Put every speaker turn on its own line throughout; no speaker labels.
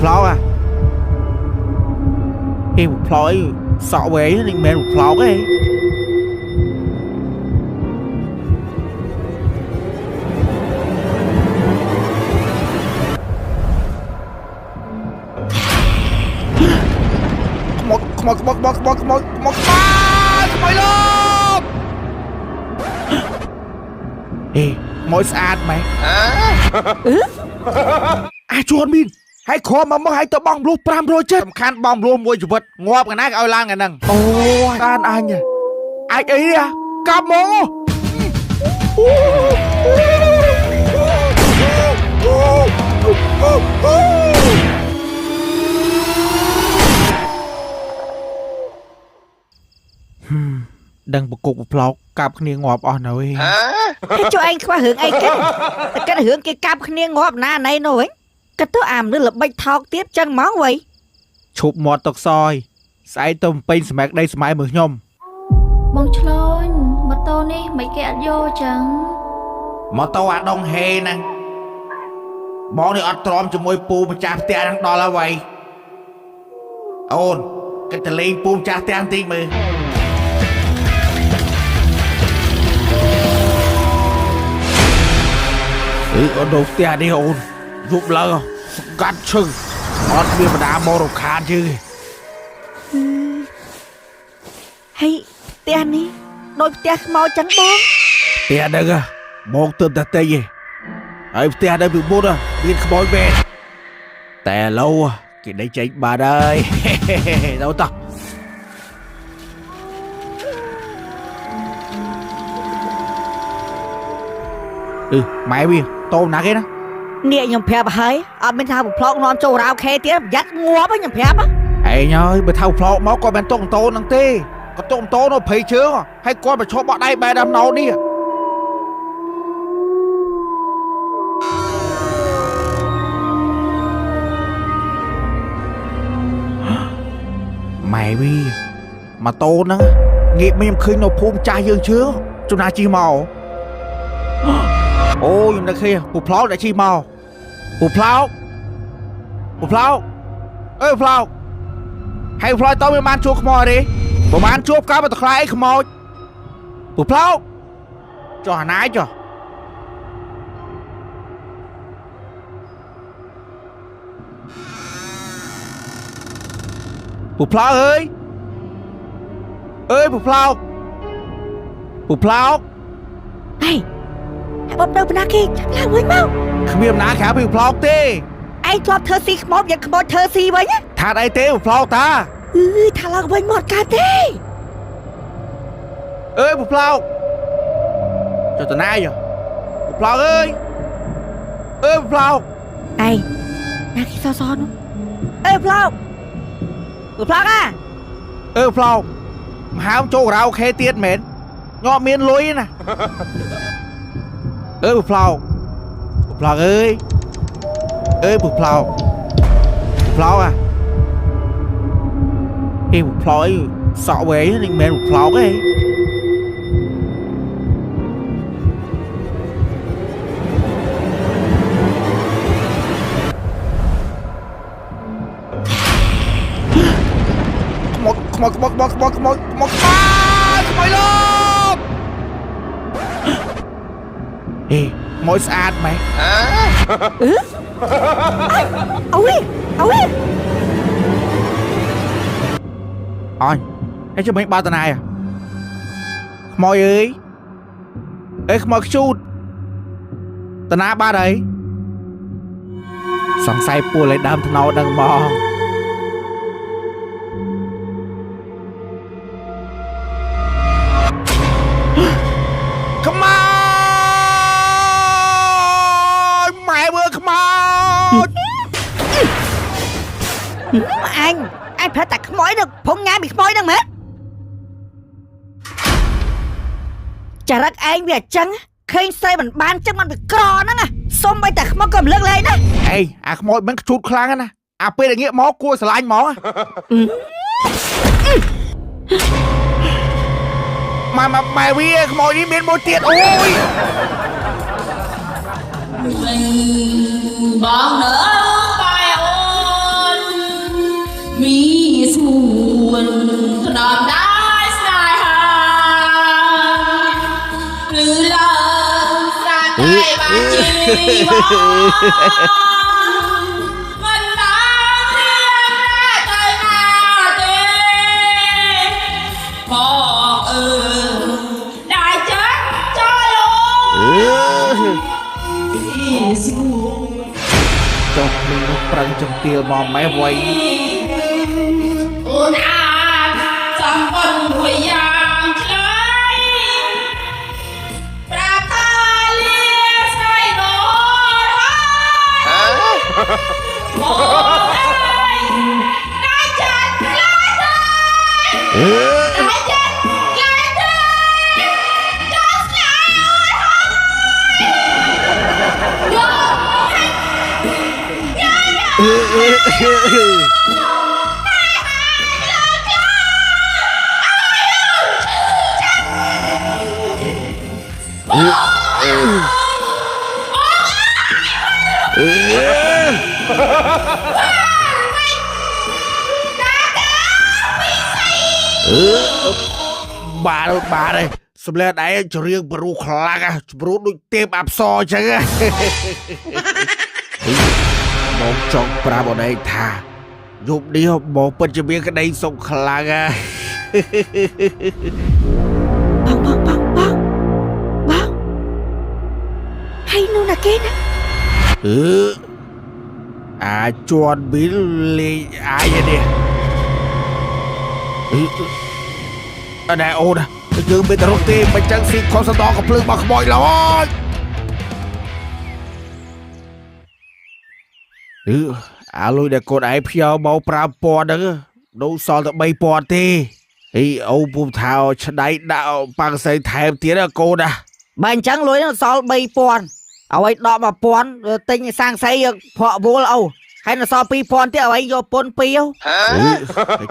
phá à em phá sợ vậy nên mẹ phá cái một luôn ê mỗi sát mày ai chuồn minให้คอมาเมื่อให้ตัวบ้องรูปรามโรยเจ็ดสำคัญบ้องรวมมวยจุดงอบกันนะเอาล่างกันนั่งโอ้ยตานอันเนี่ยไอ้เอ้ยกับโมดังประกบปลอกกับเนียงอบอ่อนหน่อย
ให้cho anh qua hướng ai cái hướng cái cặpเนียงอบหน้าในหน่อยcáiตัวอ่ำนึกlà bạch thọc tiếp chân máu vậy
ชุบหมดตกซอยใส่ตุ่มเป็นสมัยได้สมัยมือยม
บงชลอยมาโตนี่ไม่แกะโยจัง
มอโตอะดงเฮนะบอกนี่อัดตรอมจะมวยปูมาจากเตียงดอลละไว้โอนก็จะเลี้ยงปูจากเตียงตีมือเอาดูเตียงนี่โอนยุบเลยกัดชึ่งอดมีปัญหาโมรคานชื่อ
hay tiền đi đôi tiền màu trắng bóng
เตียนึงอะมองเติมแต่เตยไอ้เตียได้เป็นบุญอะบินขโมยเบนแต่เราอะกินได้ใจมาได้เราต่อไม่วิ่งโตหนักเลยนะ
nè nhầm phèp hấy ở bên thao một phọc non trâu rau khe tiếp dắt ngó với nhầm phèp á
ไอ้เนาะไปเท่าพลอกมาก็เป็นต้นโตนังตีก็ต้นโตnóผีเชื้อให้ก้อนไปชอบบ่ได้ใบดำเนานี่ไม่วิ่งมาโตนะงี้ไม่ยังคืนเราภูมิใจยังเชื้อจุนาจีเมาโอ้ยนักเขียผู้พลอกได้ชีเมาผู้พลอกผู้พลอกพลอกให้พลอยต้องมีมันชูขโมยดิประมาณชูบก้าวมาตะไคร้ขโมยผู้พลอกจ่อหนายจ่อผู้พลอกเอ้ยผู้พลอกผู้พลอก
này hãy bóp đâu bên kia chắc là quên mau
ขมิ้นหนาขาผู้พลอกตี
ai cho thơ si mốt vậy mốt thơ si vậy nhá
ถ้าได้เต้ผู้พลอกตา
thà là quên một cả thế
ผู้พลอกจ่อตัวนายจ่อผู้พลอกผู้พลอก
này nãy khi so nó ê phao à
พลอกมาหาโจเราแค่เตี้ยเหม็นงอเมียนลุยนะผู้พลอกผู้พลอกผู้พลอกผู้พลอกà em một pháo sợ về nên mẹ một pháo cái một luôn ê mỗi sát mày
ôi
Ôi, em cho mình bao tờ này à? Môi ơi môi chút tờ ná ba đấy sẵn say bùa lại đâm thân nào đằng bò Come on mẹ bữa come on
anh phải tạt khói được phun ngay bị khói đâu mà chả rắc anh về trắng khi xây mình ban chắc mình bị cò nó nè xong bây tạt khói cầm lưng lên đó
ê khói bánh chút khlang nè bây giờ nghĩa mó cua sờ lanh mó mà mày bia khói đi bên môi tiệt ôi
bọn nữa bài ơi
បានជីវ៉ាមិនដល់ទៅណាទេបងអើได้จัดចូល
ចុះនឹងនោះប្រឹងចំទាលមកម៉ែវៃ
អូនអាចសំបុនមួយយ៉ាងឆ្លើយប្រាប់ថាលាស្រីនោះហើយបងអើយได้จัดឡាយទេได้จัดឡាយទេចូលស្លាយហើយ
បាទហើយសម្លេងដៃច្រៀងបរុខ្លាំងច្រូតដូចទេពអប្សរអញ្ចឹងបងចង់ប្រាប់អូនឯងថាយប់នេះបងពិតជាមានក្តីសុខខ្លាំង
បងហើយនោះណាគេណា
អាចជន់ប៊ីលលេងអាយនេះអណែអូនយើងមានតែរត់ទេមិនចឹងស៊ីខុសសតកំភ្លើងមកខ្មោចឡើយអាលុយដែលកូនឯងផ្ញើមក5000ហ្នឹងនោះសល់តែ3000ទេអូពុំថាឆ្ដៃដាក់ប៉ាំងសៃថែមទៀតកូនណា
បើអញ្ចឹងលុយសល់3000ឲ្យដក1000ទិញសាំងសៃភក់វល់អូហើយនៅសល់2000ទៀតឲ្យយកពុន2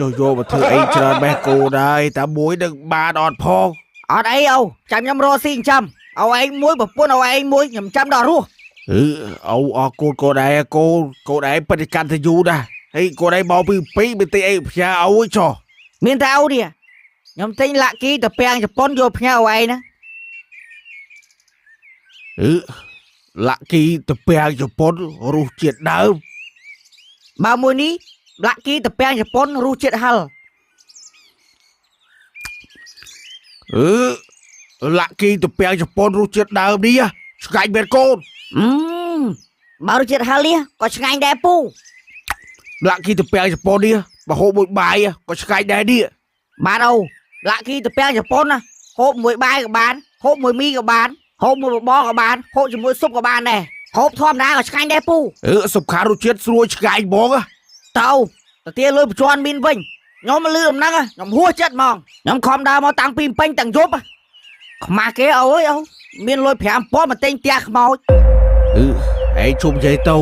ចុះយកមកធ្វើអីច្រើនបេះកូនហើយតែមួយនឹងបានអត់ផង
អត់អីអូចាំខ្ញុំរកស៊ីចាំឲ្យឯងមួយប្រពន្ធឲ្យឯងមួយខ្ញុំចាំដល់រស់
អូអរគុណកូនឯងកូនឯងបដិកម្មទៅយូរណាស់ហើយកូនឯងមកពីមានទិញអីផ្ញើឲ្យចុះ
មានតែអូនេះខ្ញុំទិញលាក់គីទៅពាំងជប៉ុនយកផ្ញើឲ្យឯងណា
លាក់គីទៅពាំងជប៉ុនរសជាតិដើម
បើមួយនេះលាក់គីទៅពាំងជប៉ុនរសជាតិហឹល
លាក់គីទៅពាំងជប៉ុនរសជាតិដើមនេះឆ្ងាញ់មែនកូន
បើរសជាតិហឹលនេះក៏ឆ្ងាញ់ដែរពូ
លាក់គីទៅពាំងជប៉ុននេះបើហូបមួយបាយក៏ឆ្ងាញ់ដែរនេះ
បាទអូលាក់គីទៅពាំងជប៉ុនណាហូបមួយបាយក៏បានហូបមួយមីក៏បានហូបមួយបបរក៏បានហូបជាមួយស៊ុបក៏បានដែរហូបធម្មតាក៏ឆ្ងាញ់ដែរពូ
សំខាន់រសជាតិស្រួយឆ្ងាញ់ហ្មង
ទៅទាលុយបញ្ជាន់មានវិញខ្ញុំលឺដំណឹងខ្ញុំហួសចិត្តហ្មងខ្ញុំខំដើរមកតាំងពីពេញទាំងយប់ខ្មាស់គេអូយអូមានលុយ5000មកទិញផ្ទះខ្មោច
ឯងជុំនិយាយទៅ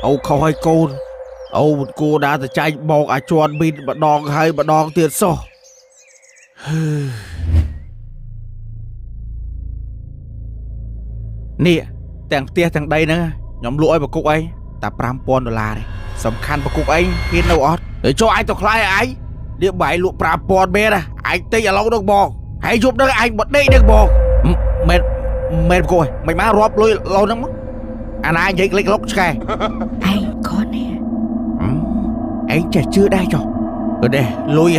អូខុសឲ្យកូនអូមិនគួរដើរទៅចាញ់បងអាចន់មីនម្ដងហើយម្ដងទៀតសោះនេះទាំងផ្ទះទាំងដីហ្នឹងខ្ញុំលក់ឲ្យប្រគុកឯងតែ$5000ទេសំខាន់ប្រគុកឯងហ៊ាននៅអត់ចុះឯងទៅខ្លាយឯងនេះបាយលក់$5000មែនឯងទិញឥឡូវនឹងបងហើយយប់នឹងឯងបដេកនឹងបងមែនប្រគុកឯងមិនមករាប់លុយឡូវហ្នឹងមកអាណានិយាយក្លេកលុកឆ្កែ
ឯងខននេះ
ឯងចេះជឿដែរចុះដែរលុយ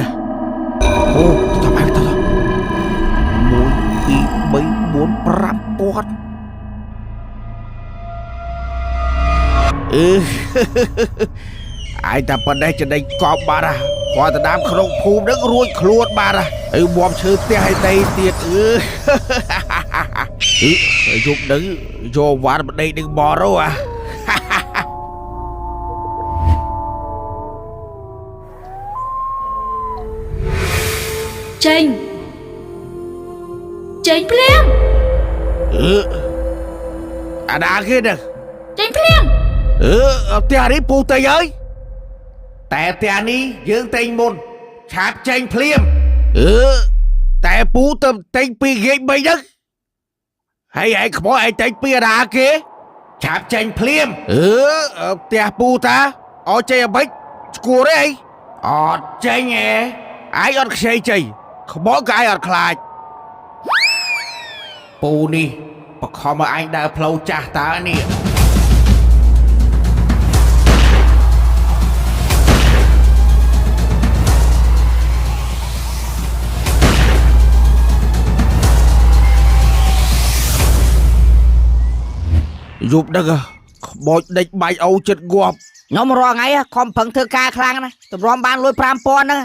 អូទៅមកទៅ1 2 3 4 5000អាយតែប៉ុណ្ណេះចដេញកប់បាត់គាត់ទៅដាមក្នុងភូមិនឹងរួចខ្លួនបាត់មកឈើផ្ទះឲ្យដីទៀតយប់នឹងយកវ៉ាន់បដេកនឹងបរ
ចេញភ្លាម
អាណាគេហ្នឹង
ចេញភ្លាម
ផ្ទះនេះពូតែហើយតែផ្ទះនេះយើងតែងមុនឆាប់ចេញភ្លាមតែពូទៅតែងពីគេ3ហ្នឹងហើយឯងខ្មោចឯងតែងពីអាណាគេឆាប់ចេញភ្លាមផ្ទះពូតាអោចេញអ្មិចស្គួរអីអត់ចេញឯងអត់ខ្ចីចេញខ្មោចក៏ឯងអត់ខ្លាចពូនេះ ប្រខំឲ្យឯងដើរផ្លូវចាស់តើនេះយប់ដឹកក្បោចដេចបាយអូចិត្តងាប់
ខ្ញុំរងថ្ងៃខំប្រឹងធ្វើការខ្លាំងណាស់តម្រាំបានលុយ 5000 ហ្នឹង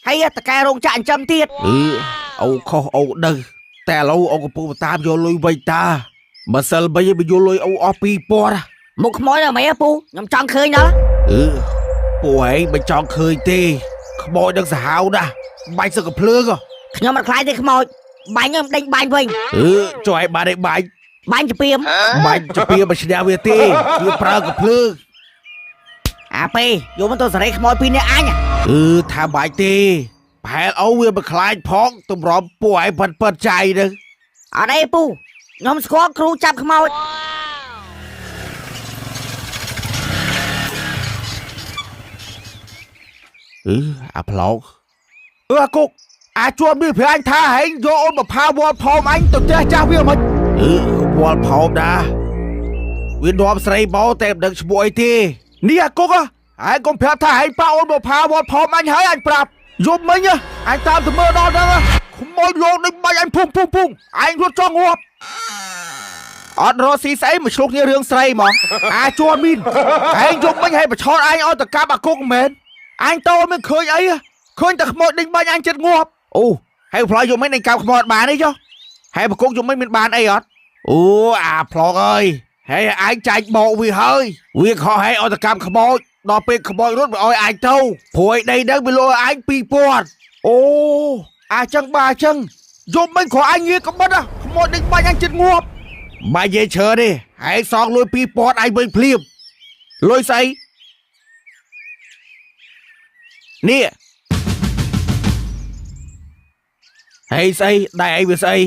ហើយតកែរោងចក្រចិញ្ចឹមទៀត
អូខុសអូដឹងតែឥឡូវអូកំពុងតាមយកលុយវិញតាបើសិលបីបើយកលុយអូអស់ 2000
មុខខ្មោចដល់មិនពូខ្ញុំចង់ឃើញដល់
ពួកឯងមិនចង់ឃើញទេក្បោចនឹងសាហាវណាស់បាញ់សឹកកំភ្លើង
ខ្ញុំមិនខ្លាចទេខ្មោចបាញ់ខ្ញុំដេញបាញ់វិញ
ចុះឯងបានឯងបាញ់
បាញ់ជាពីម
បាញ់ជាពីមិនឈ្នះវាទេវាប្រើកំភ្លើង
អាពេលយកមកទៅសេរីខ្មោចពីរនាក់អញ
ថាបាច់ទេប្រហែលអូវាមិនខ្លាចផងតម្រាំពួកឯងប៉ិតចៃនឹង
អត់អីពូខ្ញុំស្គាល់គ្រូចាប់ខ្មោច
អាប្លោកអាគុកអាចជួនវាប្រាប់អញថាហែងយកអូនមកផាវល់ផោមអញទៅផ្ទះចាស់វាមិនវល់ផោមដែរវានាំស្រីមកតែមិនដឹងឈ្មោះអីទេនេះអាគុកហែងកុំប្រាប់ថាហែងប៉ាអូនមកផាវល់ផោមអញហើយអញប្រាប់យប់មិញអញតាមទៅមើលដល់ហ្នឹងខ្មោចលោកនឹងបាច់អញភុងឯងរត់ចង់ងាប់អត់រស់ស៊ីស្អីមកឆ្លុះគ្នារឿងស្រីហ្មងអាចជួនមីនហែងយប់មិញហែងបឆោតអញឲ្យទៅកាប់អាគុកមែនអញតោមិនឃើញអីឃើញតែខ្មោចដេញបាញ់អញចិត្តងាប់អូហើយផ្លោយយំមិនដេញកាប់ខ្មោចបានទេចុះហើយប្រគកយំមិនមានបានអីអត់អូអាផ្លោកអើយហើយអញចាច់បោកវាហើយវាខុសហើយឲ្យតែកាប់ខ្មោចដល់ពេលខ្មោចរត់វាឲ្យអញទៅព្រួយដីដឹងវាលុយអញ 2000 អូអាចឹងបាអញ្ចឹងយំមិនគ្រាន់អញងារក្បិតខ្មោចដេញបាញ់អញចិត្តងាប់បាយនិយាយឈើទេហើយសងលុយ 2000 អញវិញភ្លាមលុយស្អីនេះហើយស្អីដៃអីវាស្អី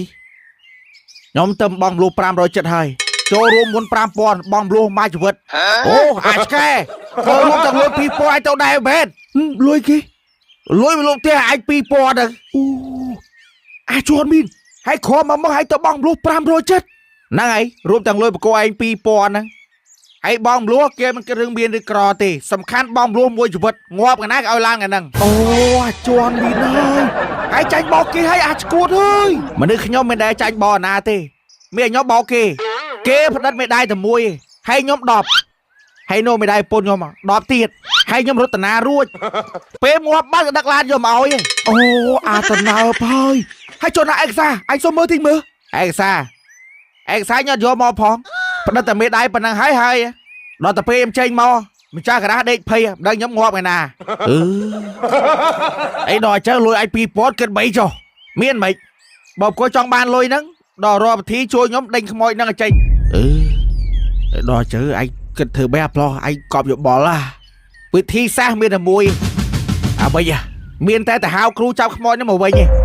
ខ្ញុំទៅបងលុះ570ហើយចូលរួមមុន 5000 បងលុះមកជីវិតអូអាឆ្កែចូលរួមទាំងលុយ 2000 ឲ្យទៅដែរមែនលុយគេលុយវាលុបផ្ទះអាច 2000 ហ្នឹងអូអាជួនមីនហើយខំមកឲ្យទៅបងលុះ 570ហ្នឹងហើយរួមទាំងលុយបកគោឯង 2000 ហ្នឹងហើយបងលួគេមិនគិតរឿងមានឬក្រទេសំខាន់បងលួមួយជីវិតងាប់កណាឲ្យឡើងអាហ្នឹងអូអាជន់មីនហើយចាញ់បោកគេឲ្យអាចឈួតហើយមនុស្សខ្ញុំមិនដែលចាញ់បោកណាទេមានខ្ញុំបោកគេផ្ដិតមេដាយតែមួយហើយខ្ញុំ10ហើយនោះមេដាយពុនខ្ញុំ10ទៀតហើយខ្ញុំរត់តាណារួចពេលងាប់បាត់ក៏ដឹកឡានយកមកឲ្យអូអាតណើបហើយចុះណាឯកសារអញសុំមើលទីមើលឯកសារញ៉ាំយកមកផងផ្ដិតតែមេដាយប៉ុណ្ណឹងហើយដល់តែពេលខ្ញុំចេញមកម្ចាស់ការ៉ាដេកភ័យមិនដឹងខ្ញុំងាប់ឯណាអីដល់អញ្ចឹងលុយឲ្យ 2000 គិត3ចុះមានមិនបើគួរចង់បានលុយហ្នឹងដល់រកវិធីជួយខ្ញុំដេញខ្មោចហ្នឹងឲ្យចេញដល់អញ្ចឹងឯងគិតធ្វើបែបផ្លោះឯងកប់យោបល់វិធីសាស្ត្រមានតែមួយអ្វីមានតែទៅហៅគ្រូចាប់ខ្មោចហ្នឹងមកវិញឯង